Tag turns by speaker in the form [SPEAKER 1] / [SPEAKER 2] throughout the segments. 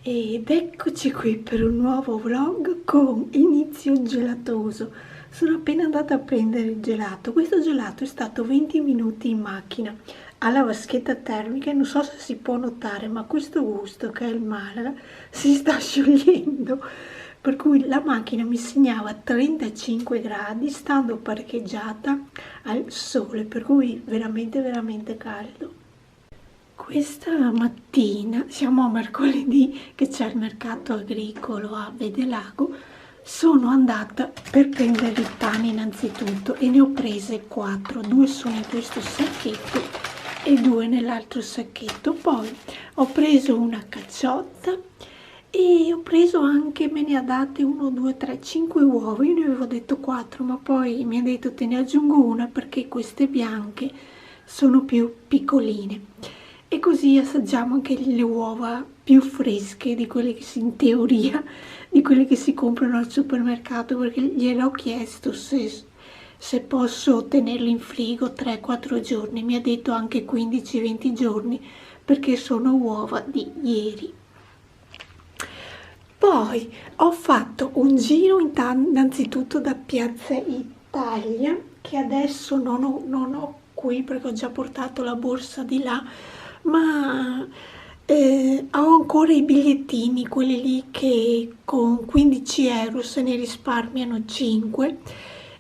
[SPEAKER 1] Ed eccoci qui per un nuovo vlog con inizio gelatoso. Sono appena andata a prendere il gelato. Questo gelato è stato 20 minuti in macchina alla vaschetta termica e non so se si può notare, ma questo gusto, che è il male, si sta sciogliendo. Per cui la macchina mi segnava 35 gradi stando parcheggiata al sole, per cui veramente caldo. Questa mattina, siamo a mercoledì che c'è il mercato agricolo a Vedelago, sono andata per prendere i pani innanzitutto e ne ho prese 4, 2 sono in questo sacchetto e 2 nell'altro sacchetto. Poi ho preso una cacciotta e ho preso anche, me ne ha date 1, 2, 3, 5 uova. Io ne avevo detto 4, ma poi mi ha detto te ne aggiungo una perché queste bianche sono più piccoline. E così assaggiamo anche le uova più fresche di quelle che in teoria, di quelle che si comprano al supermercato, perché gliel'ho chiesto se posso tenerle in frigo 3-4 giorni. Mi ha detto anche 15-20 giorni perché sono uova di ieri. Poi ho fatto un giro innanzitutto da Piazza Italia, che adesso non ho qui perché ho già portato la borsa di là, ma ho ancora i bigliettini, quelli lì che con 15 euro se ne risparmiano 5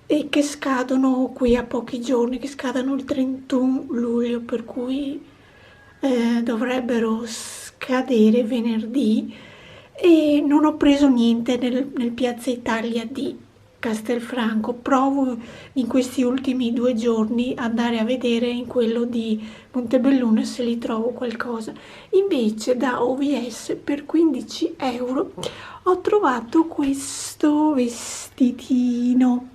[SPEAKER 1] e che scadono qui a pochi giorni, che scadono il 31 luglio, per cui dovrebbero scadere venerdì. E non ho preso niente nel Piazza Italia di Castelfranco. Provo in questi ultimi 2 giorni andare a vedere in quello di Montebelluna se li trovo qualcosa. Invece da OVS per 15 euro ho trovato questo vestitino.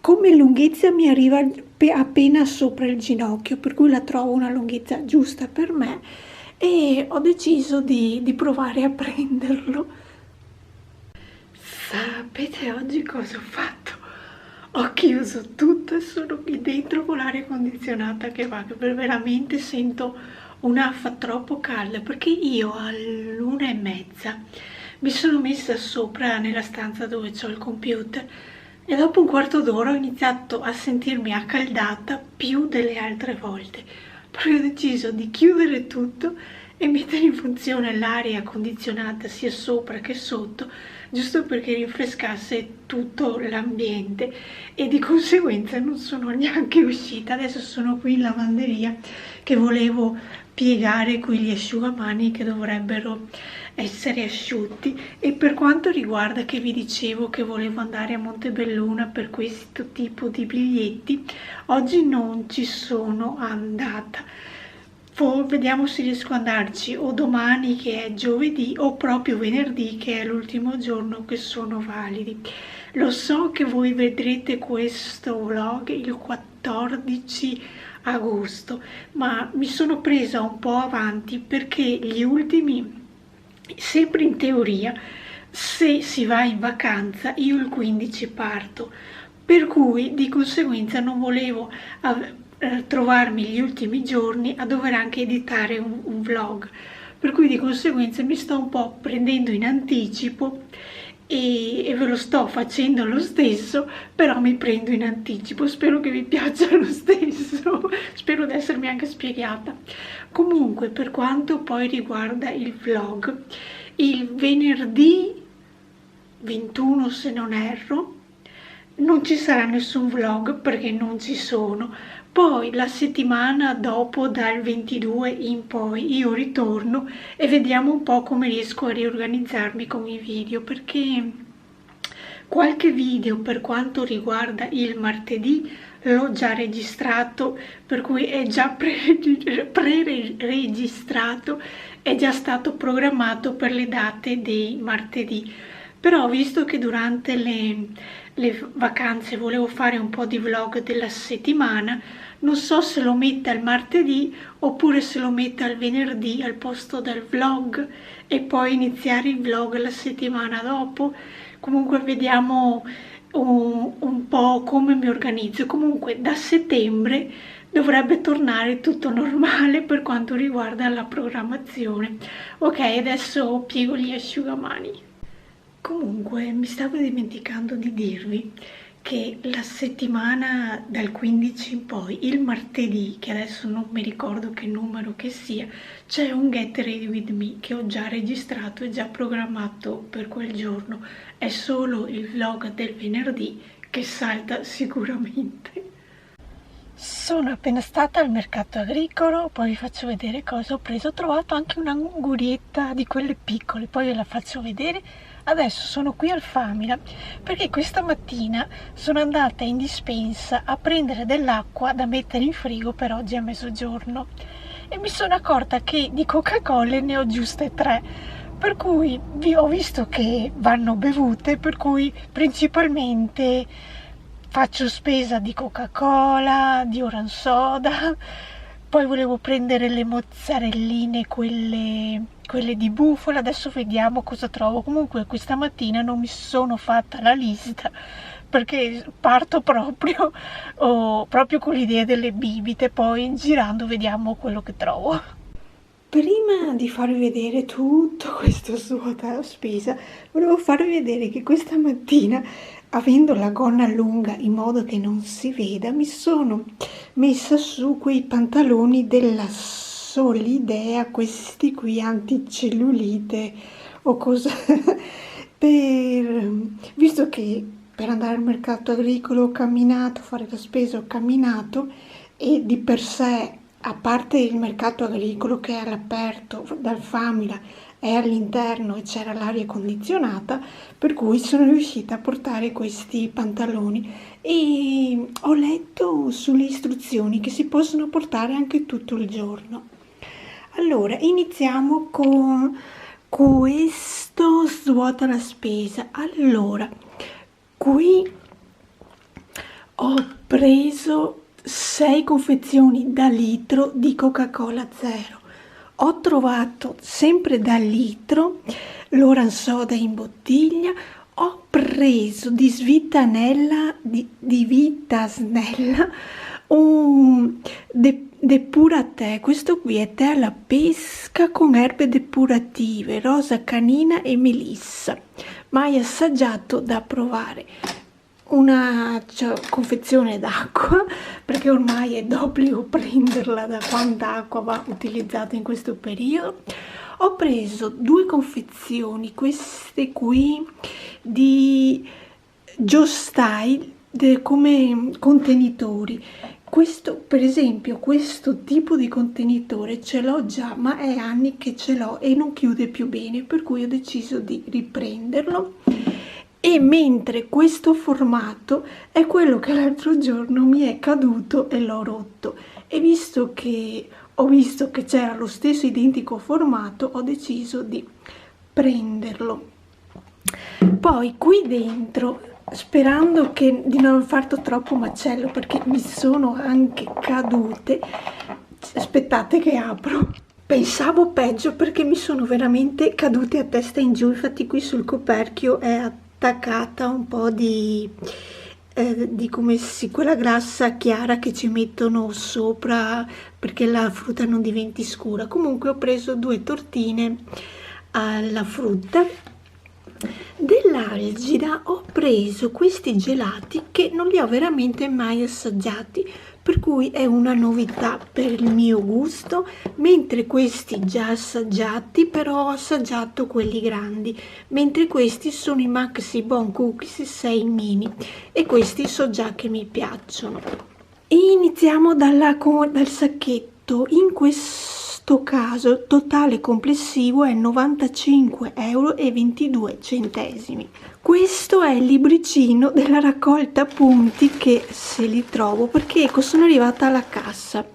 [SPEAKER 1] Come lunghezza mi arriva appena sopra il ginocchio, per cui la trovo una lunghezza giusta per me e ho deciso di provare a prenderlo. Sapete oggi cosa ho fatto? Ho chiuso tutto e sono qui dentro con l'aria condizionata che va, che veramente sento un'affa troppo calda, perché io all'1:30 mi sono messa sopra nella stanza dove ho il computer e dopo un quarto d'ora ho iniziato a sentirmi accaldata più delle altre volte. Poi ho deciso di chiudere tutto e mettere in funzione l'aria condizionata sia sopra che sotto, giusto perché rinfrescasse tutto l'ambiente, e di conseguenza non sono neanche uscita. Adesso sono qui in lavanderia che volevo piegare qui gli asciugamani che dovrebbero essere asciutti. E per quanto riguarda, che vi dicevo che volevo andare a Montebelluna per questo tipo di biglietti, oggi non ci sono andata. Vediamo se riesco ad andarci o domani, che è giovedì, o proprio venerdì, che è l'ultimo giorno che sono validi. Lo so che voi vedrete questo vlog il 14 agosto, ma mi sono presa un po' avanti perché gli ultimi, sempre in teoria, se si va in vacanza, io il 15 parto, per cui di conseguenza non volevo trovarmi gli ultimi giorni a dover anche editare un vlog, per cui di conseguenza mi sto un po' prendendo in anticipo e ve lo sto facendo lo stesso, però mi prendo in anticipo. Spero che vi piaccia lo stesso, spero di essermi anche spiegata. Comunque, per quanto poi riguarda il vlog, il venerdì 21, se non erro, non ci sarà nessun vlog perché non ci sono. Poi la settimana dopo, dal 22 in poi, io ritorno e vediamo un po' come riesco a riorganizzarmi con i video, perché qualche video per quanto riguarda il martedì l'ho già registrato, per cui è già pre-registrato, è già stato programmato per le date dei martedì. Però visto che durante le vacanze volevo fare un po' di vlog della settimana, non so se lo metta il martedì oppure se lo metta il venerdì al posto del vlog e poi iniziare il vlog la settimana dopo. Comunque vediamo un po' come mi organizzo. Comunque da settembre dovrebbe tornare tutto normale per quanto riguarda la programmazione. Ok, adesso piego gli asciugamani. Comunque mi stavo dimenticando di dirvi che la settimana dal 15 in poi, il martedì, che adesso non mi ricordo che numero che sia, c'è un Get Ready With Me che ho già registrato e già programmato per quel giorno. È solo il vlog del venerdì che salta sicuramente. Sono appena stata al mercato agricolo, poi vi faccio vedere cosa ho preso. Ho trovato anche un'angurietta di quelle piccole, poi ve la faccio vedere. Adesso sono qui al Famila perché questa mattina sono andata in dispensa a prendere dell'acqua da mettere in frigo per oggi a mezzogiorno e mi sono accorta che di Coca-Cola ne ho giuste 3, per cui ho visto che vanno bevute, per cui principalmente faccio spesa di Coca-Cola, di Orange Soda, poi volevo prendere le mozzarelline, quelle di bufala, adesso vediamo cosa trovo. Comunque questa mattina non mi sono fatta la lista perché parto proprio con l'idea delle bibite, poi girando vediamo quello che trovo. Prima di farvi vedere tutto questo svuoto alla spesa, volevo farvi vedere che questa mattina, avendo la gonna lunga in modo che non si veda, mi sono messa su quei pantaloni della Solidea, questi qui anticellulite o cosa, visto che per andare al mercato agricolo ho camminato, fare la spesa ho camminato e di per sé, a parte il mercato agricolo che è all'aperto dal Famila, è all'interno e c'era l'aria condizionata, per cui sono riuscita a portare questi pantaloni e ho letto sulle istruzioni che si possono portare anche tutto il giorno. Allora, iniziamo con questo svuota la spesa. Allora, qui ho preso 6 confezioni da litro di Coca-Cola zero. Ho trovato sempre da litro l'Orange Soda in bottiglia. Ho preso di Svitanella, di Vitasnella, un depuratè. Questo qui è tè alla pesca con erbe depurative, rosa canina e melissa. Mai assaggiato, da provare. Una confezione d'acqua, perché ormai è d'obbligo prenderla da quanta acqua va utilizzata in questo periodo. Ho preso 2 confezioni, queste qui di Joe Style, come contenitori. Questo, per esempio, questo tipo di contenitore ce l'ho già, ma è anni che ce l'ho e non chiude più bene, per cui ho deciso di riprenderlo. E mentre questo formato è quello che l'altro giorno mi è caduto e l'ho rotto, e visto che ho visto che c'era lo stesso identico formato, ho deciso di prenderlo. Poi qui dentro, sperando di non aver fatto troppo macello, perché mi sono anche cadute, aspettate che apro. Pensavo peggio perché mi sono veramente cadute a testa in giù, infatti qui sul coperchio è attaccata un po' di come quella grassa chiara che ci mettono sopra perché la frutta non diventi scura. Comunque ho preso 2 tortine alla frutta. Dell'Algida ho preso questi gelati che non li ho veramente mai assaggiati, per cui è una novità per il mio gusto, mentre questi già assaggiati, però ho assaggiato quelli grandi, mentre questi sono i Maxi Bon Cookies 6 mini e questi so già che mi piacciono. E iniziamo dal sacchetto. In questo caso il totale complessivo è 95,22 €. Questo è il libricino della raccolta punti, che se li trovo, perché ecco, sono arrivata alla cassa,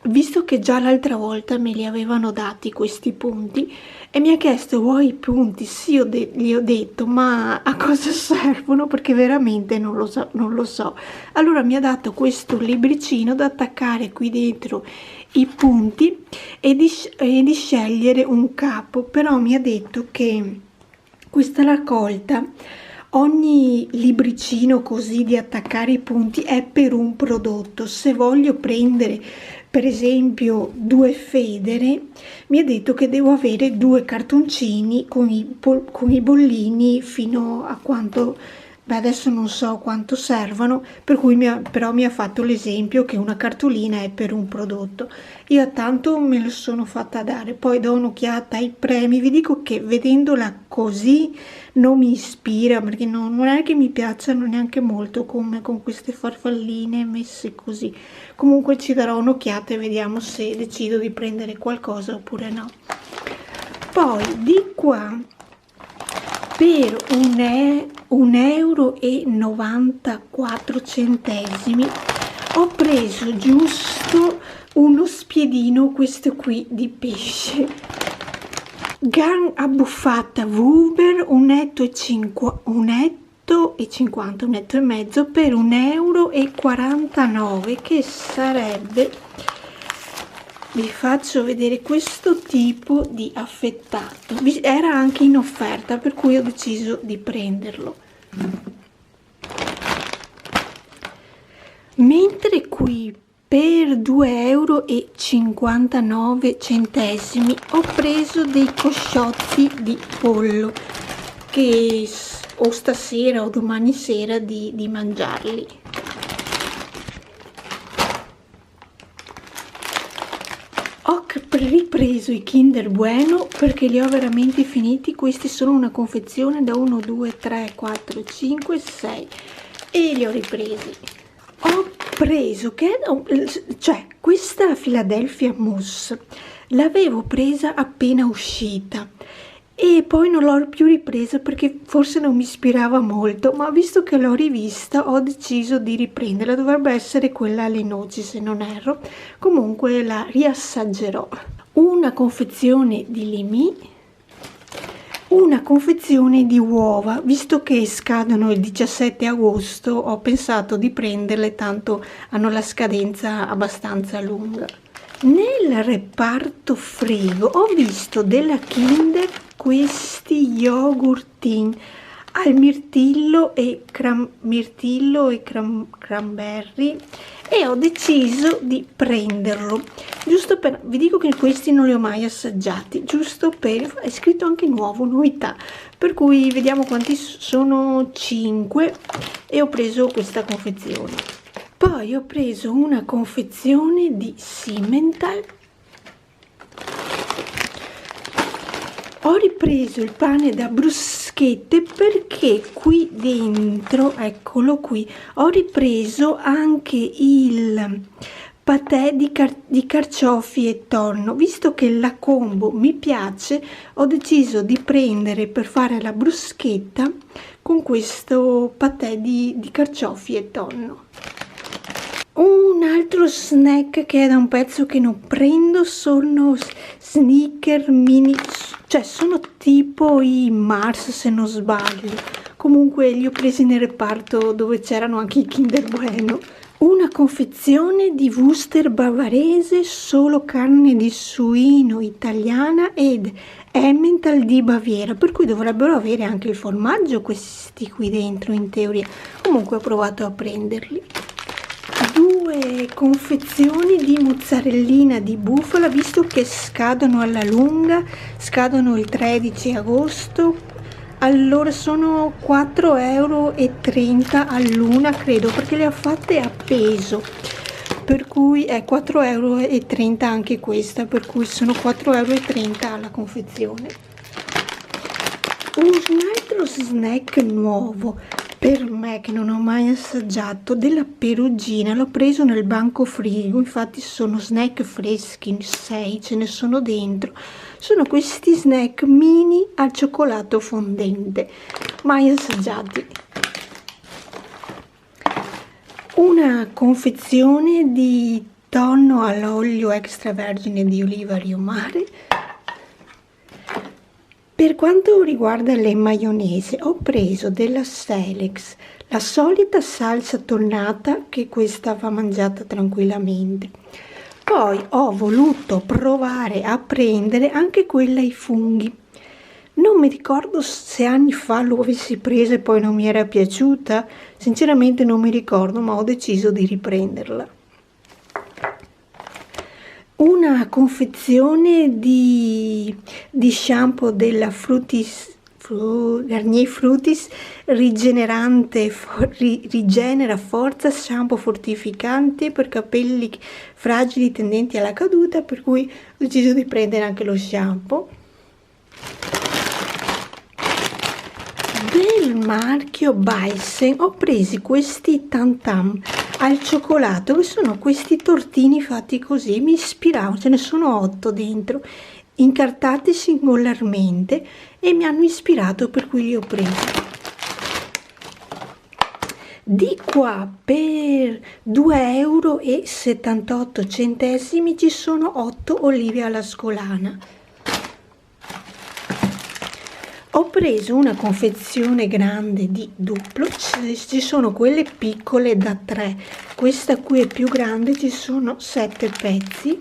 [SPEAKER 1] visto che già l'altra volta me li avevano dati questi punti e mi ha chiesto: vuoi i punti? Sì, gli ho detto, ma a cosa servono? Perché veramente non lo so. Allora mi ha dato questo libricino da attaccare qui dentro i punti e di scegliere un capo, però mi ha detto che questa raccolta ogni libricino così di attaccare i punti è per un prodotto. Se voglio prendere per esempio 2 federe, mi ha detto che devo avere 2 cartoncini con i bollini fino a quanto, beh, adesso non so quanto servano, per cui però mi ha fatto l'esempio che una cartolina è per un prodotto. Io tanto me lo sono fatta dare, poi do un'occhiata ai premi. Vi dico che vedendola così non mi ispira, perché non è che mi piacciono neanche molto come con queste farfalline messe così. Comunque ci darò un'occhiata e vediamo se decido di prendere qualcosa oppure no. Poi di qua per 1,94 € ho preso giusto uno spiedino, questo qui di pesce, Garn abbuffata Wuber, 1,50 € per 1,49 € che sarebbe, vi faccio vedere questo tipo di affettato, era anche in offerta per cui ho deciso di prenderlo. Mentre qui per 2,59 € ho preso dei cosciotti di pollo che o stasera o domani sera di mangiarli. Ho ripreso i Kinder Bueno perché li ho veramente finiti. Questi sono una confezione da 1, 2, 3, 4, 5, 6 e li ho ripresi. Ho preso questa Philadelphia Mousse l'avevo presa appena uscita e poi non l'ho più ripresa perché forse non mi ispirava molto, ma visto che l'ho rivista ho deciso di riprenderla. Dovrebbe essere quella alle noci se non erro, comunque la riassaggerò. Una confezione di Limi, una confezione di uova. Visto che scadono il 17 agosto ho pensato di prenderle, tanto hanno la scadenza abbastanza lunga. Nel reparto frigo ho visto della Kinder questi yogurtin al mirtillo e cranberry e ho deciso di prenderlo, giusto per, vi dico che questi non li ho mai assaggiati, giusto per, è scritto anche nuovo, novità, per cui vediamo quanti sono, 5, e ho preso questa confezione. Poi ho preso una confezione di Simmental. Ho ripreso il pane da bruschette perché qui dentro, eccolo qui, ho ripreso anche il patè di carciofi e tonno. Visto che la combo mi piace, ho deciso di prendere per fare la bruschetta con questo patè di carciofi e tonno. Un altro snack che è da un pezzo che non prendo sono Snickers mini, cioè sono tipo i Mars se non sbaglio, comunque li ho presi nel reparto dove c'erano anche i Kinder Bueno. Una confezione di Wuster bavarese, solo carne di suino italiana ed Emmental di Baviera, per cui dovrebbero avere anche il formaggio questi qui dentro in teoria. Comunque ho provato a prenderli. 2 confezioni di mozzarellina di bufala, visto che scadono alla lunga, scadono il 13 agosto, allora sono 4,30 € all'una, credo, perché le ha fatte a peso, per cui è 4,30 € anche questa, per cui sono 4,30 € alla confezione. Un altro snack nuovo per me che non ho mai assaggiato, della Perugina, l'ho preso nel banco frigo, infatti sono snack freschi, 6 ce ne sono dentro, sono questi snack mini al cioccolato fondente, mai assaggiati. Una confezione di tonno all'olio extravergine di oliva riomare. Per quanto riguarda le maionese, ho preso della Selex, la solita salsa tonnata, che questa va mangiata tranquillamente. Poi ho voluto provare a prendere anche quella ai funghi. Non mi ricordo se anni fa lo avessi presa e poi non mi era piaciuta, sinceramente non mi ricordo, ma ho deciso di riprenderla. Una confezione di shampoo della Garnier Fructis rigenerante, rigenera forza, shampoo fortificante per capelli fragili tendenti alla caduta, per cui ho deciso di prendere anche lo shampoo del marchio Baissen. Ho preso questi Tam Tam al cioccolato, che sono questi tortini fatti così, mi ispiravano, ce ne sono 8 dentro, incartati singolarmente, e mi hanno ispirato, per cui li ho presi. Di qua per 2,78 € ci sono 8 olive alla scolana. Ho preso una confezione grande di duplo, ci sono quelle piccole da 3, questa qui è più grande, ci sono 7 pezzi.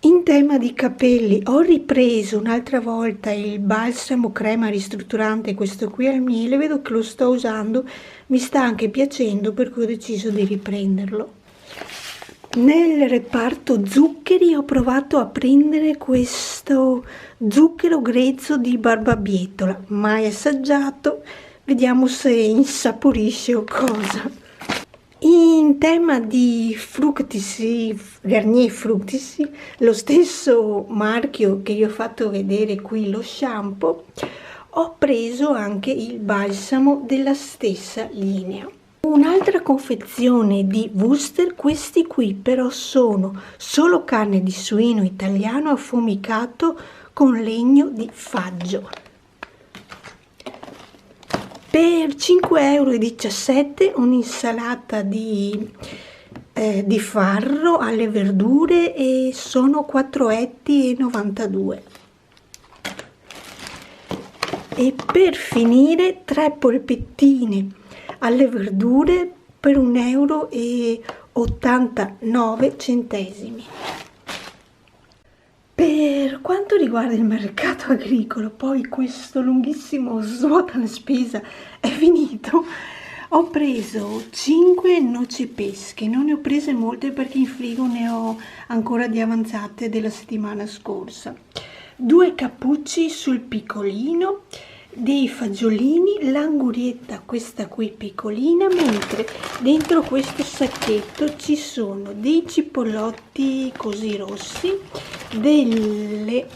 [SPEAKER 1] In tema di capelli ho ripreso un'altra volta il balsamo crema ristrutturante, questo qui al miele, vedo che lo sto usando, mi sta anche piacendo, per cui ho deciso di riprenderlo. Nel reparto zuccheri ho provato a prendere questo zucchero grezzo di barbabietola, mai assaggiato, vediamo se insaporisce o cosa. In tema di Fructis, Garnier Fructis, lo stesso marchio che vi ho fatto vedere qui, lo shampoo, ho preso anche il balsamo della stessa linea. Un'altra confezione di Wooster, questi qui però sono solo carne di suino italiano affumicato con legno di faggio. Per 5,17 € un'insalata di farro alle verdure, e sono 4,92 €. E per finire 3 polpettine alle verdure per 1,89 €. Per quanto riguarda il mercato agricolo, poi questo lunghissimo svuota la spesa è finito. Ho preso 5 noci pesche, non ne ho prese molte perché in frigo ne ho ancora di avanzate della settimana scorsa. 2 cappucci sul piccolino, dei fagiolini, l'angurietta questa qui piccolina, mentre dentro questo sacchetto ci sono dei cipollotti così rossi, delle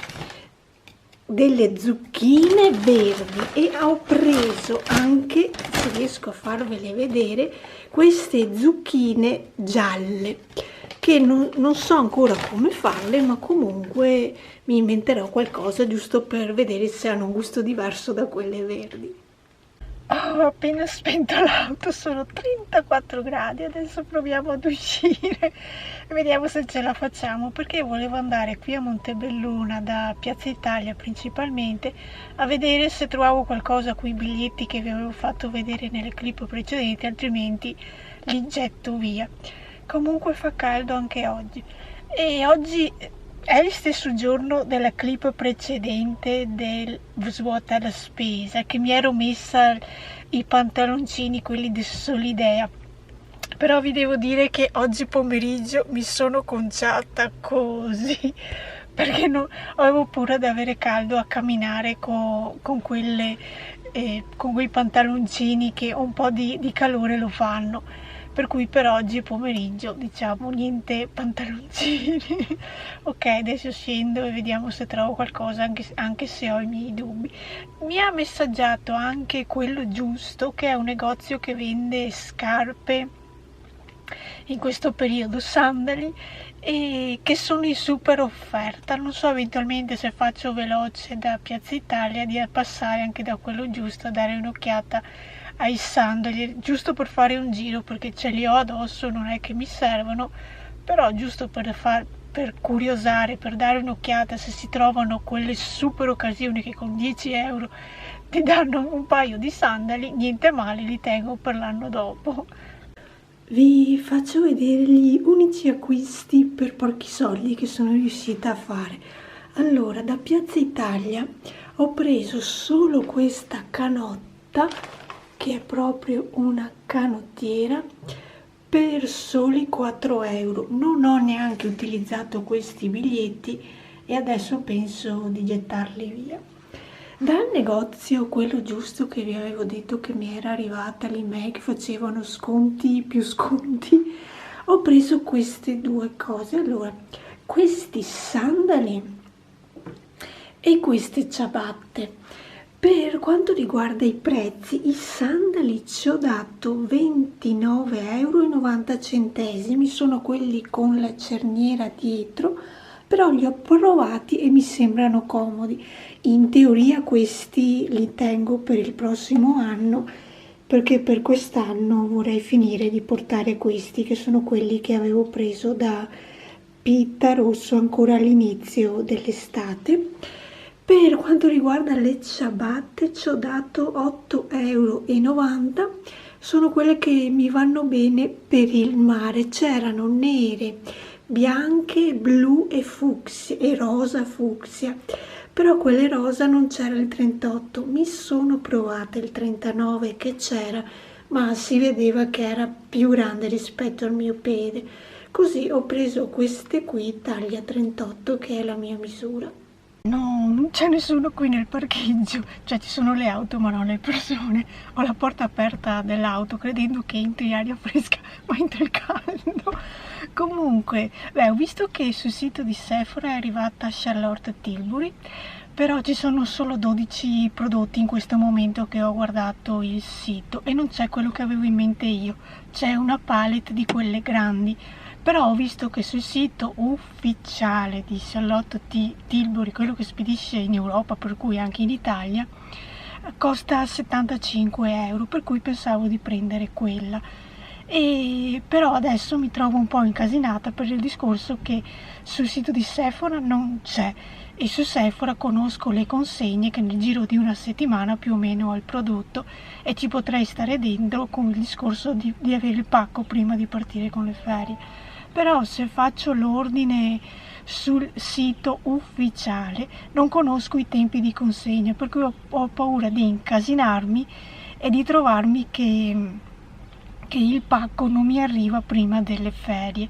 [SPEAKER 1] zucchine verdi, e ho preso anche, se riesco a farvele vedere, queste zucchine gialle, che non so ancora come farle, ma comunque mi inventerò qualcosa giusto per vedere se hanno un gusto diverso da quelle verdi. Ho appena spento l'auto, sono 34 gradi, adesso proviamo ad uscire e vediamo se ce la facciamo, perché volevo andare qui a Montebelluna da Piazza Italia principalmente a vedere se trovavo qualcosa con i biglietti che vi avevo fatto vedere nelle clip precedenti, altrimenti li getto via. Comunque fa caldo anche oggi, e oggi è lo stesso giorno della clip precedente del svuota la spesa, che mi ero messa i pantaloncini, quelli di Solidea, però vi devo dire che oggi pomeriggio mi sono conciata così, perché avevo paura di avere caldo a camminare con quei pantaloncini che un po' di calore lo fanno. Per cui per oggi pomeriggio, diciamo, niente pantaloncini. Ok, adesso scendo e vediamo se trovo qualcosa, anche se ho i miei dubbi. Mi ha messaggiato anche Quello Giusto, che è un negozio che vende scarpe in questo periodo, sandali, e che sono in super offerta. Non so eventualmente se faccio veloce da Piazza Italia di passare anche da Quello Giusto a dare un'occhiata ai sandali, giusto per fare un giro, perché ce li ho addosso, non è che mi servono, però giusto per curiosare, per dare un'occhiata se si trovano quelle super occasioni che con 10 € ti danno un paio di sandali, niente male, li tengo per l'anno dopo. Vi faccio vedere gli unici acquisti per pochi soldi che sono riuscita a fare. Allora, da Piazza Italia ho preso solo questa canotta, che è proprio una canottiera, per soli 4 euro. Non ho neanche utilizzato questi biglietti e adesso penso di gettarli via. Dal negozio, quello giusto che vi avevo detto che mi era arrivata l'email che facevano sconti più sconti, ho preso queste due cose. Allora, questi sandali e queste ciabatte. Per quanto riguarda i prezzi, i sandali ci ho dato 29,90 euro, sono quelli con la cerniera dietro, però li ho provati e mi sembrano comodi. In teoria questi li tengo per il prossimo anno, perché per quest'anno vorrei finire di portare questi, che sono quelli che avevo preso da Pitta Rosso ancora all'inizio dell'estate. Per quanto riguarda le ciabatte ci ho dato 8,90 euro, sono quelle che mi vanno bene per il mare. C'erano nere, bianche, blu e fucsia e rosa fucsia, però quelle rosa non c'era il 38. Mi sono provate il 39 che c'era, ma si vedeva che era più grande rispetto al mio piede, così ho preso queste qui taglia 38, che è la mia misura. No, non c'è nessuno qui nel parcheggio, cioè ci sono le auto ma non le persone. Ho la porta aperta dell'auto credendo che entri aria fresca, ma entra il caldo. Comunque, ho visto che sul sito di Sephora è arrivata Charlotte Tilbury, però ci sono solo 12 prodotti in questo momento che ho guardato il sito e non c'è quello che avevo in mente io, c'è una palette di quelle grandi. Però ho visto che sul sito ufficiale di Charlotte Tilbury, quello che spedisce in Europa, per cui anche in Italia, costa 75 euro, per cui pensavo di prendere quella. Però adesso mi trovo un po' incasinata per il discorso che sul sito di Sephora non c'è, e su Sephora conosco le consegne che nel giro di una settimana più o meno ho il prodotto e ci potrei stare dentro con il discorso di avere il pacco prima di partire con le ferie. Però se faccio l'ordine sul sito ufficiale non conosco i tempi di consegna, per cui ho paura di incasinarmi e di trovarmi che il pacco non mi arriva prima delle ferie.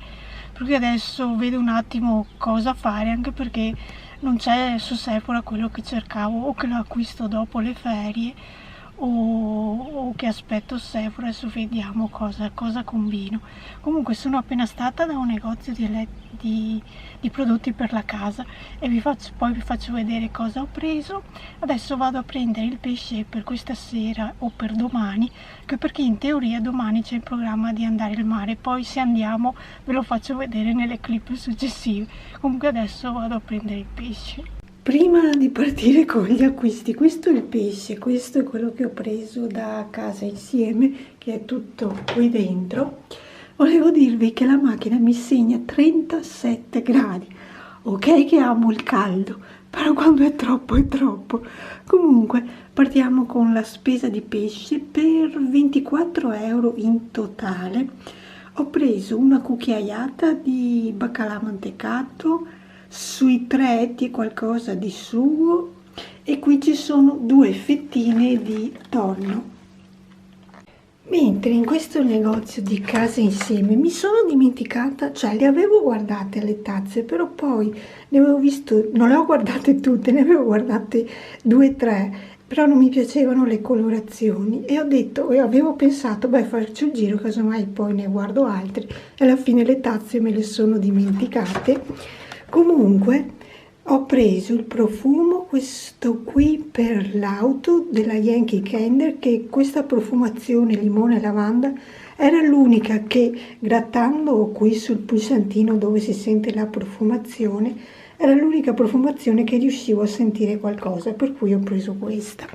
[SPEAKER 1] Per cui adesso vedo un attimo cosa fare, anche perché non c'è su Sephora quello che cercavo, o che lo acquisto dopo le ferie o che aspetto Sephora. Adesso vediamo cosa combino. Comunque sono appena stata da un negozio di prodotti per la casa e poi vi faccio vedere cosa ho preso. Adesso vado a prendere il pesce per questa sera o per domani, che perché in teoria domani c'è in programma di andare al mare, poi se andiamo ve lo faccio vedere nelle clip successive. Comunque adesso vado a prendere il pesce. Prima di partire con gli acquisti, questo è il pesce, questo è quello che ho preso da Casa Insieme, che è tutto qui dentro. Volevo dirvi che la macchina mi segna 37 gradi, ok che amo il caldo, però quando è troppo è troppo. Comunque partiamo con la spesa di pesce. Per 24 euro in totale ho preso una cucchiaiata di baccalà mantecato, sui 3 etti qualcosa di sugo e qui ci sono 2 fettine di tonno. Mentre in questo negozio di Casa Insieme mi sono dimenticata, cioè le avevo guardate le tazze, però poi ne avevo visto, non le ho guardate tutte, ne avevo guardate 2 o 3, però non mi piacevano le colorazioni e ho detto, e avevo pensato, faccio il giro, casomai poi ne guardo altri, e alla fine le tazze me le sono dimenticate. Comunque ho preso il profumo, questo qui per l'auto della Yankee Candle, che questa profumazione limone e lavanda era l'unica che, grattando qui sul pulsantino dove si sente la profumazione, era l'unica profumazione che riuscivo a sentire qualcosa, per cui ho preso questa.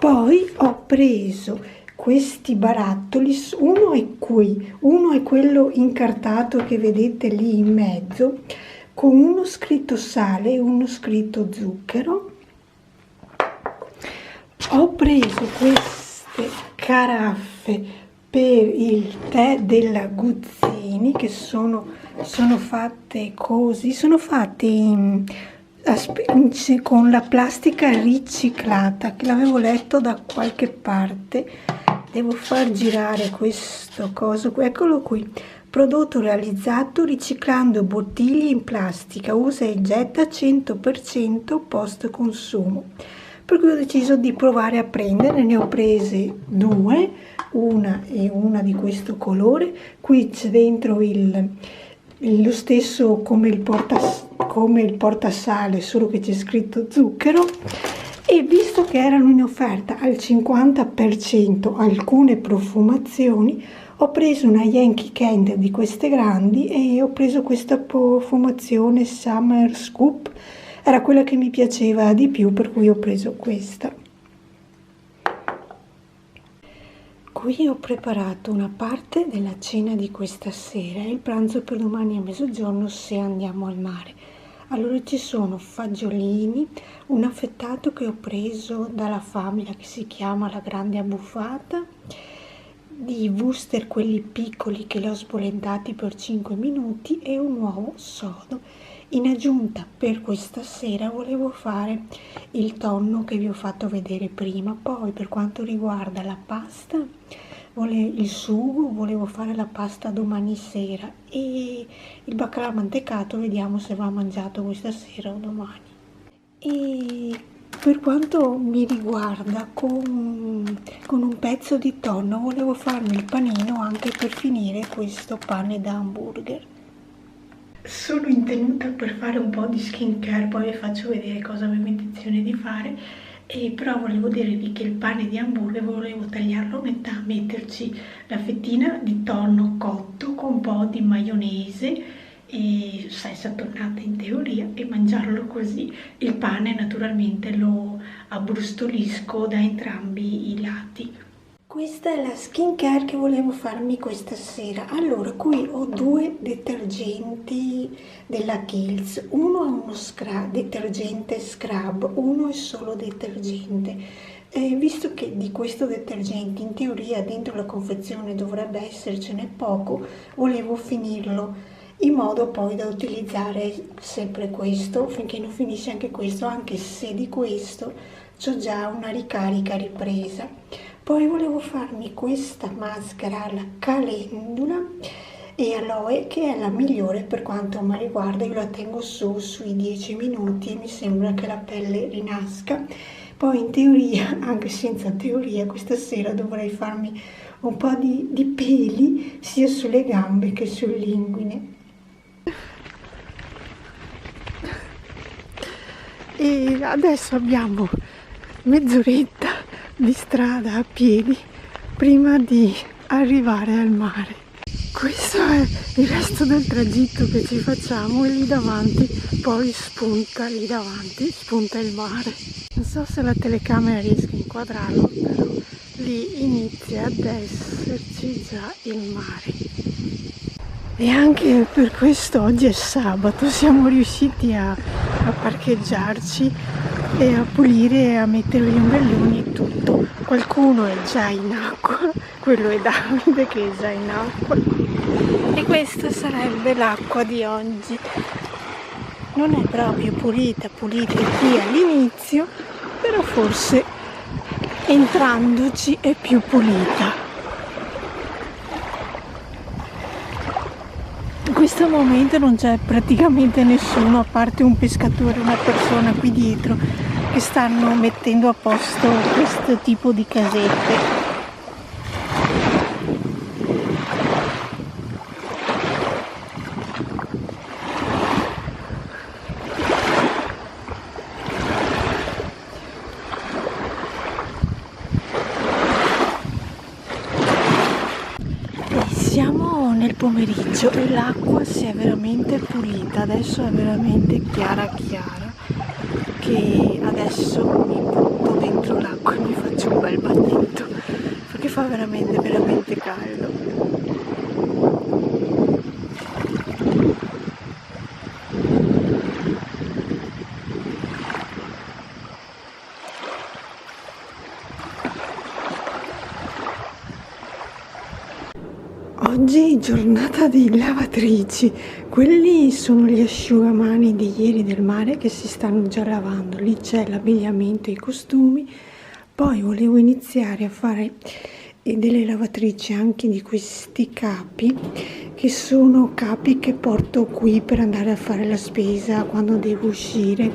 [SPEAKER 1] Poi ho preso questi barattoli, uno è qui, uno è quello incartato che vedete lì in mezzo, con uno scritto sale e uno scritto zucchero. Ho preso queste caraffe per il tè della Guzzini, fagiolini che sono fatte così, sono fatte con la plastica riciclata, che l'avevo letto da qualche parte. Devo far girare questo coso, eccolo qui. Prodotto realizzato riciclando bottiglie in plastica, usa e getta 100% post consumo. Per cui ho deciso di provare a prendere, ne ho prese due, una e una di questo colore. Qui c'è dentro lo stesso come il portasale, solo che c'è scritto zucchero. E visto che erano in offerta al 50% alcune profumazioni, ho preso una Yankee Candle di queste grandi e ho preso questa profumazione Summer Scoop. Era quella che mi piaceva di più, per cui ho preso questa. Qui ho preparato una parte della cena di questa sera e il pranzo per domani a mezzogiorno se andiamo al mare. Allora ci sono fagiolini, un affettato che ho preso dalla Famila che si chiama La Grande Abbuffata, di Wooster quelli piccoli che li ho sbollentati per 5 minuti e un uovo sodo. In aggiunta per questa sera volevo fare il tonno che vi ho fatto vedere prima. Poi per quanto riguarda la pasta, il sugo, volevo fare la pasta domani sera e il baccalà mantecato vediamo se va mangiato questa sera o domani. E per quanto mi riguarda, con un pezzo di tonno volevo farmi il panino anche per finire questo pane da hamburger. Sono in tenuta per fare un po' di skincare, poi vi faccio vedere cosa avevo intenzione di fare, però volevo dirvi che il pane di hamburger volevo tagliarlo a metà, metterci la fettina di tonno cotto con un po' di maionese e salsa tonnata in teoria e mangiarlo così. Il pane naturalmente lo abbrustolisco da entrambi i lati. Questa è la skincare che volevo farmi questa sera. Allora, qui ho due detergenti della Kiehl's. Uno è uno detergente scrub, uno è solo detergente. Visto che di questo detergente in teoria dentro la confezione dovrebbe essercene poco, volevo finirlo in modo poi da utilizzare sempre questo finché non finisce anche questo, anche se di questo c'ho già una ricarica ripresa. Poi volevo farmi questa maschera alla calendula e aloe, che è la migliore per quanto mi riguarda. Io la tengo sui 10 minuti e mi sembra che la pelle rinasca. Poi in teoria, anche senza teoria, questa sera dovrei farmi un po' di peli sia sulle gambe che sull'inguine. E adesso abbiamo mezz'oretta di strada a piedi prima di arrivare al mare. Questo è il resto del tragitto che ci facciamo e lì davanti poi spunta il mare. Non so se la telecamera riesce a inquadrarlo, però lì inizia ad esserci già il mare. E anche per questo oggi è sabato, siamo riusciti a parcheggiarci e a pulire e a mettere gli ombrelloni e tutto. Qualcuno è già in acqua, quello è Davide che è già in acqua, e questa sarebbe l'acqua di oggi. Non è proprio pulita qui all'inizio, però forse entrandoci è più pulita. In questo momento non c'è praticamente nessuno, a parte un pescatore e una persona qui dietro che stanno mettendo a posto questo tipo di casette. Siamo nel pomeriggio e l'acqua si è veramente pulita, adesso è veramente chiara, che adesso mi butto dentro l'acqua e mi faccio un bel bagnetto perché fa veramente caldo. Oggi giornata di lavatrici, quelli sono gli asciugamani di ieri del mare che si stanno già lavando, lì c'è l'abbigliamento e i costumi. Poi volevo iniziare a fare delle lavatrici anche di questi capi, che sono capi che porto qui per andare a fare la spesa quando devo uscire,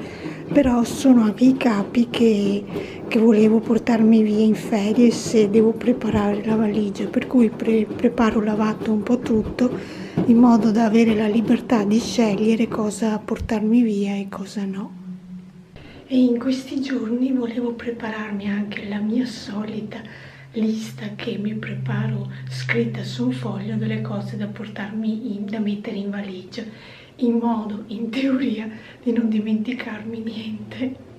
[SPEAKER 1] però sono anche i capi che volevo portarmi via in ferie se devo preparare la valigia, per cui preparo lavato un po' tutto in modo da avere la libertà di scegliere cosa portarmi via e cosa no. E in questi giorni volevo prepararmi anche la mia solita lista che mi preparo scritta su un foglio delle cose da portarmi da mettere in valigia, in modo, in teoria, di non dimenticarmi niente.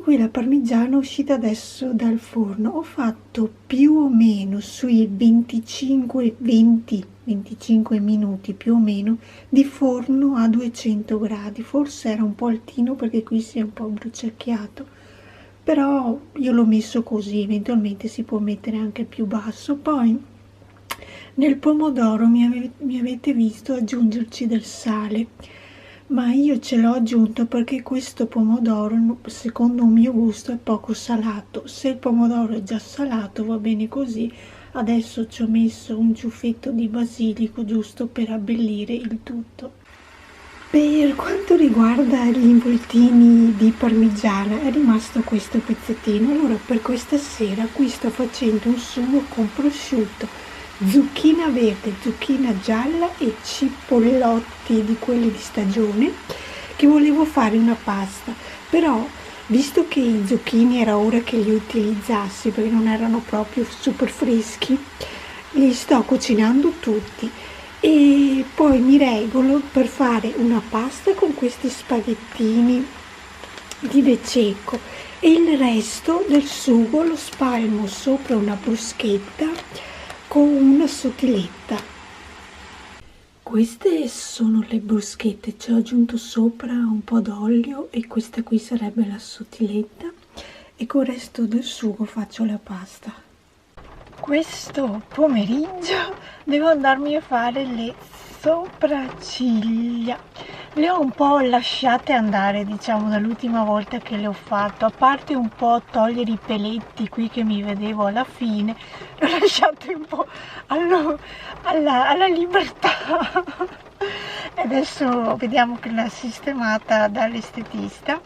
[SPEAKER 1] Qui la parmigiana uscita adesso dal forno. Ho fatto più o meno sui 20-25 minuti più o meno di forno a 200 gradi. Forse era un po' altino perché qui si è un po' bruciacchiato, però io l'ho messo così, eventualmente si può mettere anche più basso. Poi nel pomodoro mi avete visto aggiungerci del sale, ma io ce l'ho aggiunto perché questo pomodoro secondo un mio gusto è poco salato. Se il pomodoro è già salato va bene così. Adesso ci ho messo un ciuffetto di basilico giusto per abbellire il tutto. Per quanto riguarda gli involtini di parmigiana è rimasto questo pezzettino. Allora per questa sera qui sto facendo un sugo con prosciutto, zucchina verde, zucchina gialla e cipollotti di quelli di stagione, che volevo fare una pasta, però visto che i zucchini era ora che li utilizzassi perché non erano proprio super freschi, li sto cucinando tutti e poi mi regolo per fare una pasta con questi spaghettini di De Cecco e il resto del sugo lo spalmo sopra una bruschetta con una sottiletta. Queste sono le bruschette, ci ho aggiunto sopra un po' d'olio e questa qui sarebbe la sottiletta e con il resto del sugo faccio la pasta. Questo pomeriggio devo andarmi a fare le sopracciglia. Le ho un po' lasciate andare, diciamo, dall'ultima volta che le ho fatto, a parte un po' togliere i peletti qui che mi vedevo alla fine, le ho lasciate un po' alla libertà. E adesso vediamo che l'ha sistemata dall'estetista.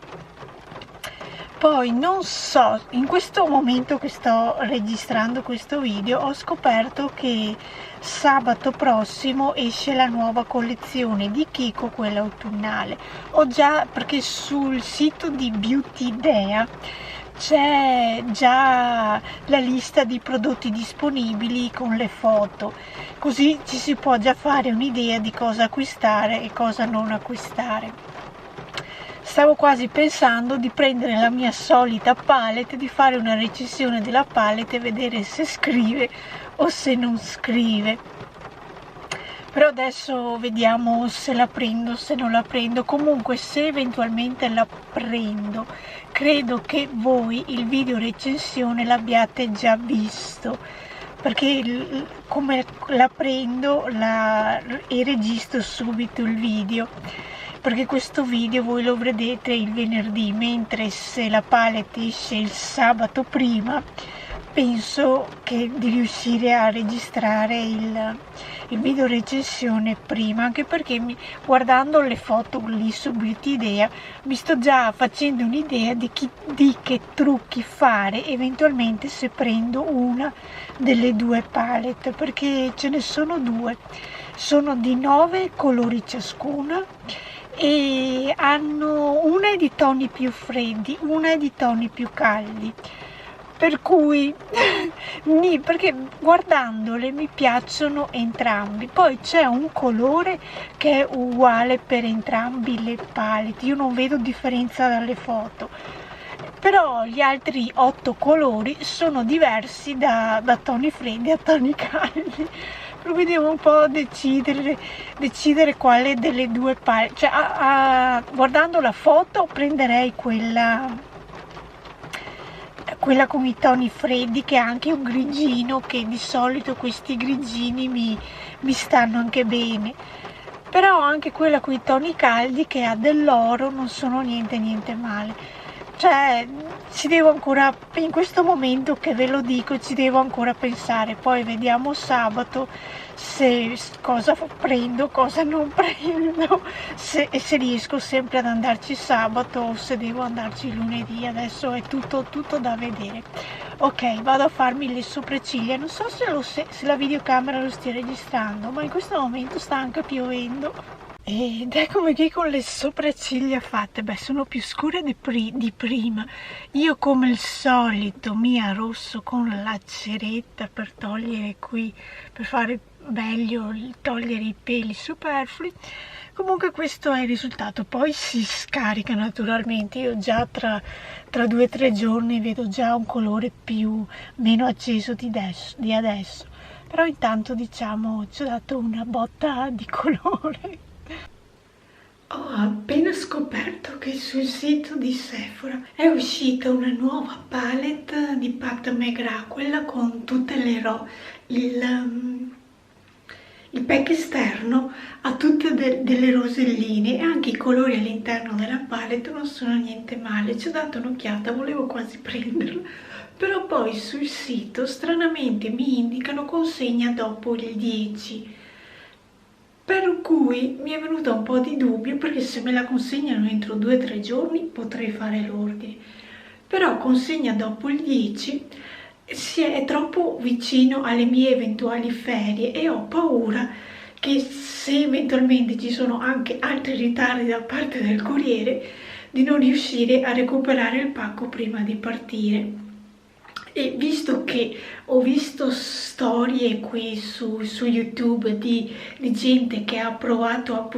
[SPEAKER 1] Poi non so, in questo momento che sto registrando questo video ho scoperto che sabato prossimo esce la nuova collezione di Kiko, quella autunnale. Ho già, perché sul sito di Beauty Idea c'è già la lista di prodotti disponibili con le foto, così ci si può già fare un'idea di cosa acquistare e cosa non acquistare. Stavo quasi pensando di prendere la mia solita palette, di fare una recensione della palette e vedere se scrive o se non scrive. Però adesso vediamo se la prendo, se non la prendo. Comunque se eventualmente la prendo, credo che voi il video recensione l'abbiate già visto, perché come la prendo e registro subito il video, perché questo video voi lo vedete il venerdì, mentre se la palette esce il sabato prima penso che di riuscire a registrare il video recensione prima, anche perché guardando le foto lì su Beauty Idea mi sto già facendo un'idea di che trucchi fare eventualmente se prendo una delle due palette, perché ce ne sono due, sono di 9 colori ciascuna e una è di toni più freddi, una è di toni più caldi, per cui perché guardandole mi piacciono entrambi. Poi c'è un colore che è uguale per entrambi le palette, io non vedo differenza dalle foto, però gli altri 8 colori sono diversi da toni freddi a toni caldi, per cui devo un po' decidere quale delle due palette, cioè guardando la foto prenderei quella con i toni freddi, che ha anche un grigino, che di solito questi grigini mi stanno anche bene, però anche quella con i toni caldi che ha dell'oro non sono niente male. Cioè ci devo ancora, in questo momento che ve lo dico, ci devo ancora pensare, poi vediamo sabato se cosa prendo, cosa non prendo, se riesco sempre ad andarci sabato o se devo andarci lunedì. Adesso è tutto da vedere. Ok, vado a farmi le sopracciglia, non so se la videocamera lo stia registrando, ma in questo momento sta anche piovendo. Ed eccomi qui con le sopracciglia fatte. Beh, sono più scure di prima. Io come al solito mi arrosso con la ceretta per togliere qui, per fare meglio, togliere i peli superflui. Comunque questo è il risultato, poi si scarica naturalmente. Io già tra 2 o 3 giorni vedo già un colore meno acceso di adesso, però intanto diciamo ci ho dato una botta di colore. Ho appena scoperto che sul sito di Sephora è uscita una nuova palette di Pat McGrath, quella con tutte le il pack esterno ha tutte delle roselline e anche i colori all'interno della palette non sono niente male. Ci ho dato un'occhiata, volevo quasi prenderla, però poi sul sito stranamente mi indicano consegna dopo il 10, per cui mi è venuto un po' di dubbio, perché se me la consegnano entro 2 o 3 giorni potrei fare l'ordine, però consegna dopo il 10 è troppo vicino alle mie eventuali ferie e ho paura che se eventualmente ci sono anche altri ritardi da parte del corriere, di non riuscire a recuperare il pacco prima di partire. E visto che ho visto storie qui su YouTube di gente che ha provato a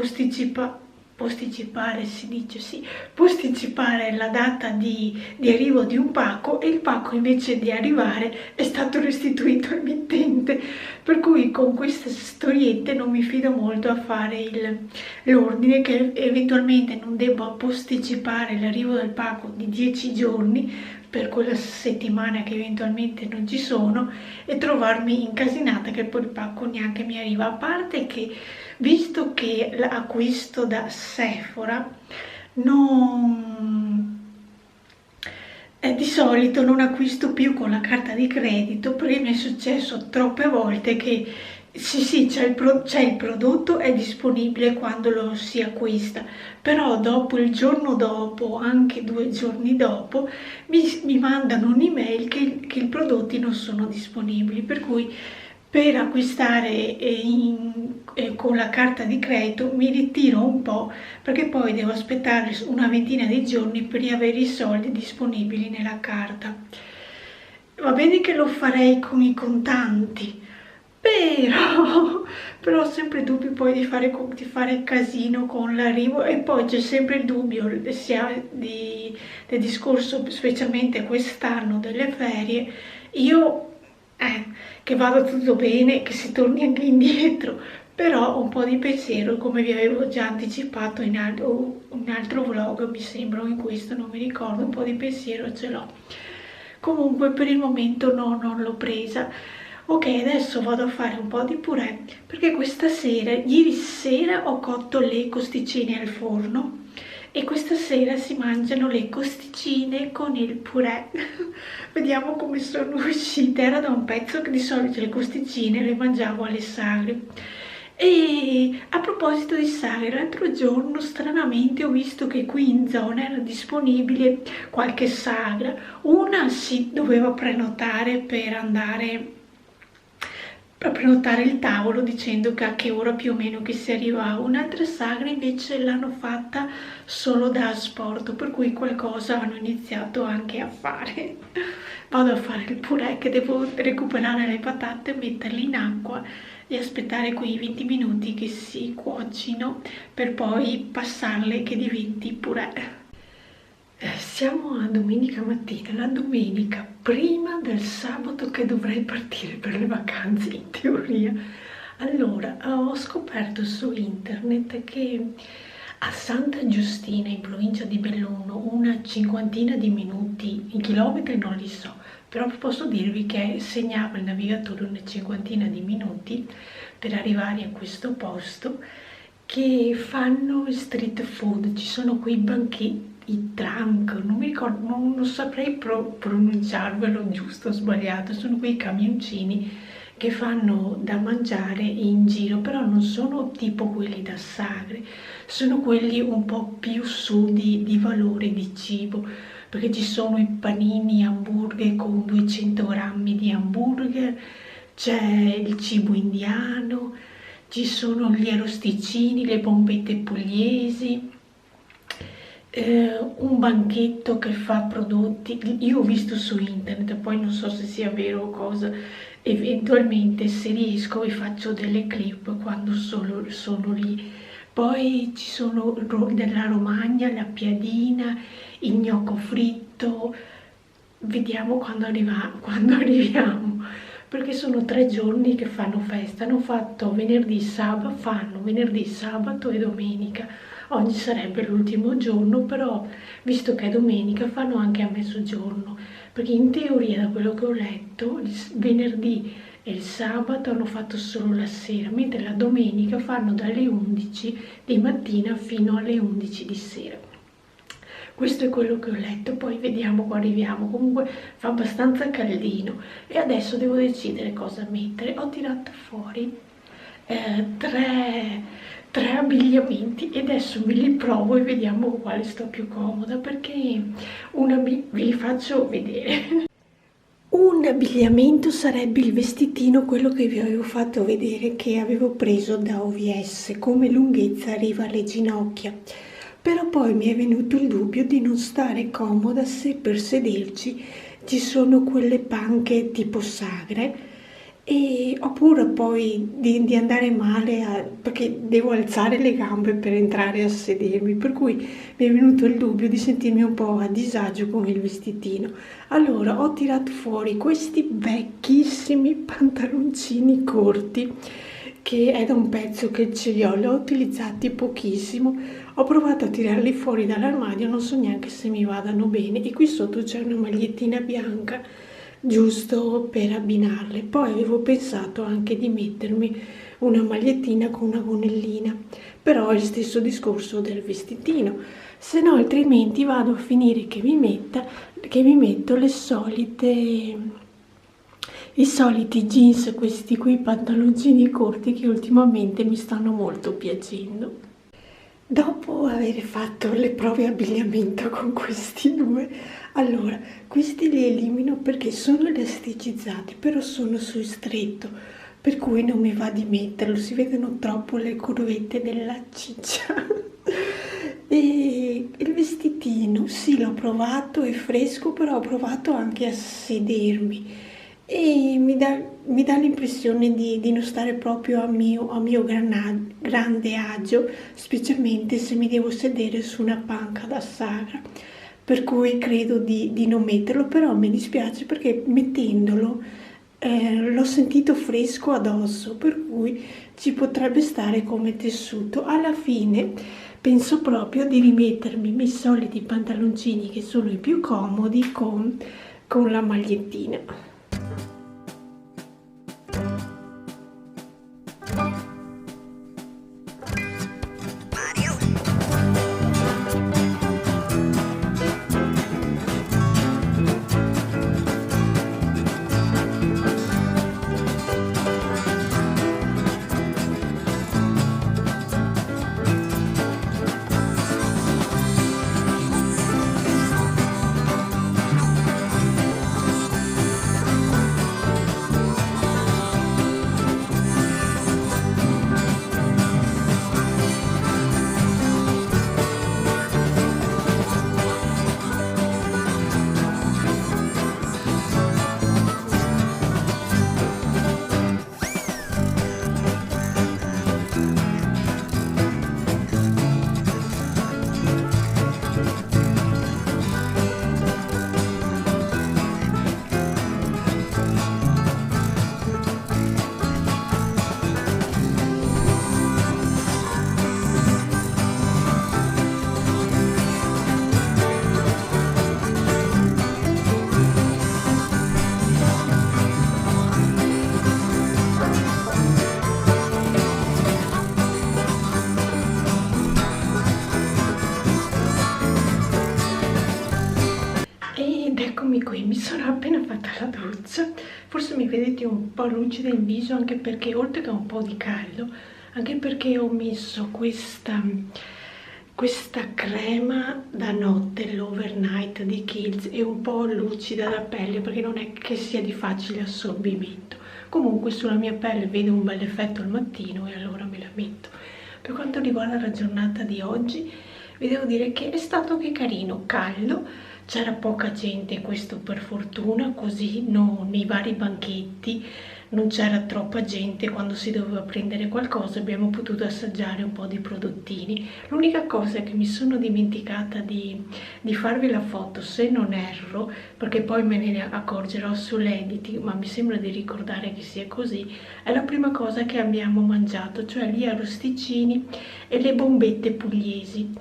[SPEAKER 1] posticipare, si dice sì, posticipare la data di arrivo di un pacco, e il pacco invece di arrivare è stato restituito al mittente, per cui con queste storiette non mi fido molto a fare l'ordine, che eventualmente non debba posticipare l'arrivo del pacco di 10 giorni per quella settimana che eventualmente non ci sono, e trovarmi incasinata che poi il pacco neanche mi arriva. A parte che, visto che l'acquisto da Sephora di solito non acquisto più con la carta di credito, perché mi è successo troppe volte che sì, c'è il prodotto, è disponibile quando lo si acquista, però dopo, il giorno dopo, anche 2 giorni dopo, mi mandano un'email che i prodotti non sono disponibili, per cui per acquistare con la carta di credito mi ritiro un po', perché poi devo aspettare una ventina di giorni per riavere i soldi disponibili nella carta. Va bene che lo farei con i contanti, però ho sempre il dubbio poi di fare casino con l'arrivo, e poi c'è sempre il dubbio sia del discorso, specialmente quest'anno, delle ferie. Io che vada tutto bene, che si torni anche indietro, però ho un po' di pensiero, come vi avevo già anticipato in un altro vlog, mi sembra, o in questo, non mi ricordo, un po' di pensiero ce l'ho. Comunque per il momento no, non l'ho presa. Ok, adesso vado a fare un po' di purè, perché ieri sera ho cotto le costicine al forno e questa sera si mangiano le costicine con il purè. Vediamo come sono uscite. Era da un pezzo che di solito le costicine le mangiavo alle sagre. E a proposito di sagre, l'altro giorno stranamente ho visto che qui in zona era disponibile qualche sagra. Una si doveva prenotare per prenotare il tavolo, dicendo che a che ora più o meno che si arrivava. Un'altra sagra invece l'hanno fatta solo da asporto, per cui qualcosa hanno iniziato anche a fare. Vado a fare il purè, che devo recuperare le patate, metterle in acqua e aspettare quei 20 minuti che si cuocino per poi passarle che diventi purè. Siamo a domenica mattina, la domenica prima del sabato che dovrei partire per le vacanze in teoria. Allora, ho scoperto su internet che a Santa Giustina, in provincia di Belluno, una cinquantina di minuti, in chilometri non li so, però posso dirvi che segnava il navigatore una cinquantina di minuti per arrivare a questo posto, che fanno street food. Ci sono quei banchetti, i trunk, non mi ricordo, non saprei pronunciarvelo giusto o sbagliato, sono quei camioncini che fanno da mangiare in giro, però non sono tipo quelli da sagre, sono quelli un po' più su di valore di cibo, perché ci sono i panini hamburger con 200 grammi di hamburger, c'è il cibo indiano, ci sono gli arrosticini, le pompette pugliesi, un banchetto che fa prodotti. Io ho visto su internet, poi non so se sia vero o cosa, eventualmente se riesco vi faccio delle clip quando sono lì. Poi ci sono della Romagna, la piadina, il gnocco fritto. Vediamo quando arriviamo, perché sono 3 giorni che fanno festa. Hanno fatto venerdì, sabato e domenica. Oggi sarebbe l'ultimo giorno, però visto che è domenica fanno anche a mezzogiorno, perché in teoria, da quello che ho letto, il venerdì e il sabato hanno fatto solo la sera, mentre la domenica fanno dalle 11 di mattina fino alle 11 di sera. Questo è quello che ho letto, poi vediamo quando arriviamo. Comunque fa abbastanza caldino e adesso devo decidere cosa mettere. Ho tirato fuori tre abbigliamenti e adesso me li provo e vediamo quale sto più comoda, perché ve li faccio vedere. Un abbigliamento sarebbe il vestitino, quello che vi avevo fatto vedere, che avevo preso da OVS, come lunghezza arriva alle ginocchia. Però poi mi è venuto il dubbio di non stare comoda se per sederci ci sono quelle panche tipo sagre, oppure poi di andare male perché devo alzare le gambe per entrare a sedermi, per cui mi è venuto il dubbio di sentirmi un po' a disagio con il vestitino. Allora ho tirato fuori questi vecchissimi pantaloncini corti, che è da un pezzo che ce li ho utilizzati pochissimo. Ho provato a tirarli fuori dall'armadio, non so neanche se mi vadano bene, e qui sotto c'è una magliettina bianca giusto per abbinarle. Poi avevo pensato anche di mettermi una magliettina con una gonnellina, però è il stesso discorso del vestitino, se no altrimenti vado a finire che mi metto i soliti jeans, questi qui pantaloncini corti che ultimamente mi stanno molto piacendo. Dopo aver fatto le prove abbigliamento con questi due, allora questi li elimino perché sono elasticizzati, però sono su stretto, per cui non mi va di metterlo, si vedono troppo le curvette della ciccia. E il vestitino, sì, l'ho provato, è fresco, però ho provato anche a sedermi e mi dà l'impressione di non stare proprio a mio grande agio, specialmente se mi devo sedere su una panca da sagra, per cui credo di non metterlo, però mi dispiace perché mettendolo l'ho sentito fresco addosso, per cui ci potrebbe stare come tessuto. Alla fine penso proprio di rimettermi i miei soliti pantaloncini, che sono i più comodi, con la magliettina. Ed eccomi qui, mi sono appena fatta la doccia, forse mi vedete un po' lucida in viso, anche perché oltre che un po' di caldo, anche perché ho messo questa crema da notte, l'Overnight di Kiehl's, è un po' lucida la pelle perché non è che sia di facile assorbimento. Comunque sulla mia pelle vedo un bel effetto al mattino e allora me la metto. Per quanto riguarda la giornata di oggi, vi devo dire che è stato anche carino, caldo. C'era poca gente, questo per fortuna, così nei vari banchetti non c'era troppa gente. Quando si doveva prendere qualcosa abbiamo potuto assaggiare un po' di prodottini. L'unica cosa è che mi sono dimenticata di farvi la foto, se non erro, perché poi me ne accorgerò sull'editing, ma mi sembra di ricordare che sia così. È la prima cosa che abbiamo mangiato, cioè gli arrosticini e le bombette pugliesi.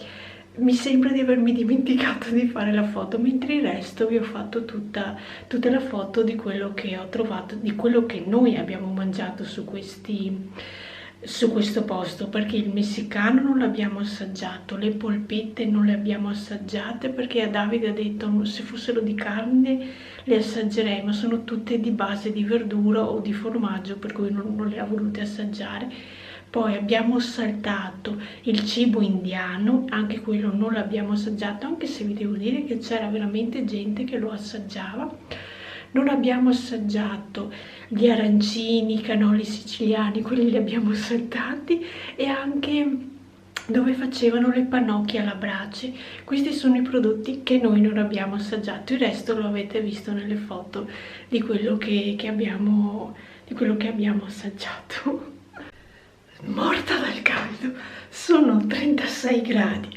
[SPEAKER 1] Mi sembra di avermi dimenticato di fare la foto, mentre il resto vi ho fatto tutta la foto di quello che ho trovato, di quello che noi abbiamo mangiato su questo posto, perché il messicano non l'abbiamo assaggiato, le polpette non le abbiamo assaggiate perché a Davide ha detto se fossero di carne le assaggerei, ma sono tutte di base di verdura o di formaggio, per cui non le ha volute assaggiare. Poi abbiamo saltato il cibo indiano, anche quello non l'abbiamo assaggiato, anche se vi devo dire che c'era veramente gente che lo assaggiava. non abbiamo assaggiato gli arancini, i cannoli siciliani, quelli li abbiamo saltati, e anche dove facevano le pannocchie alla brace. Questi sono i prodotti che noi non abbiamo assaggiato, il resto lo avete visto nelle foto di quello che abbiamo assaggiato. Morta dal caldo, sono 36 gradi.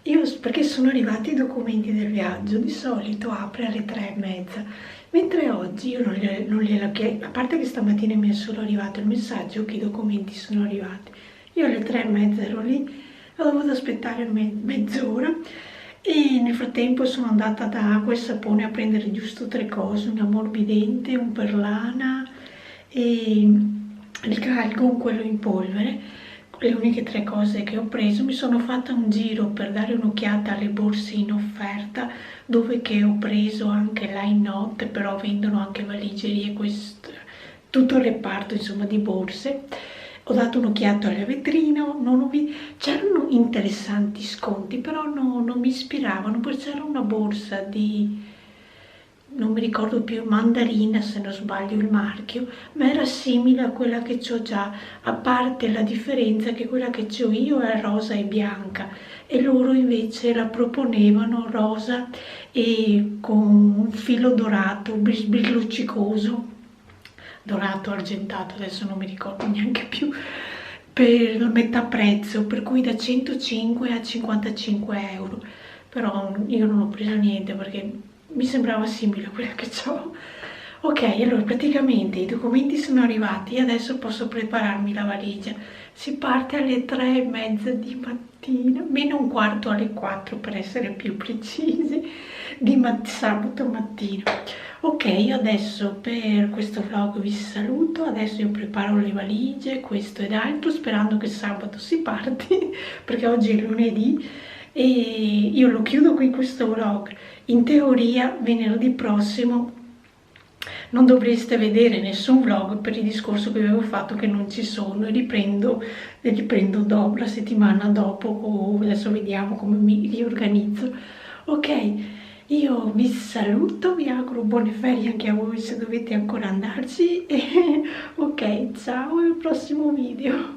[SPEAKER 1] Io, perché sono arrivati i documenti del viaggio, di solito apre alle 3:30, mentre oggi io non glielo chiedo, a parte che stamattina mi è solo arrivato il messaggio che i documenti sono arrivati. Io alle 3:30 ero lì, ho dovuto aspettare mezz'ora, e nel frattempo sono andata da Acqua e Sapone a prendere giusto 3 cose, un ammorbidente, un perlana e il calgon, quello in polvere. Le uniche 3 cose che ho preso. Mi sono fatta un giro per dare un'occhiata alle borse in offerta, dove che ho preso anche là in notte, però vendono anche valigerie, questo, tutto il reparto insomma di borse. Ho dato un'occhiata alle vetrine, c'erano interessanti sconti, però non mi ispiravano. Poi c'era una borsa di, non mi ricordo più, Mandarina se non sbaglio il marchio, ma era simile a quella che ho già, a parte la differenza che quella che ho io è rosa e bianca, e loro invece la proponevano rosa e con un filo dorato, luccicoso, dorato, argentato, adesso non mi ricordo neanche più, per metà prezzo, per cui da 105 a 55 euro. Però io non ho preso niente perché mi sembrava simile a quella che ho. Ok, allora praticamente i documenti sono arrivati e adesso posso prepararmi la valigia. Si parte alle 3:30 di mattina, meno un quarto alle 4 per essere più precisi, di sabato mattina. Ok, io adesso per questo vlog vi saluto, adesso io preparo le valigie, questo ed altro, sperando che sabato si parti, perché oggi è lunedì, e io lo chiudo qui questo vlog. In teoria venerdì prossimo non dovreste vedere nessun vlog per il discorso che avevo fatto che non ci sono, e riprendo dopo, la settimana dopo, o adesso vediamo come mi riorganizzo. Ok, io vi saluto, vi auguro buone ferie anche a voi se dovete ancora andarci, e ok, ciao e al prossimo video.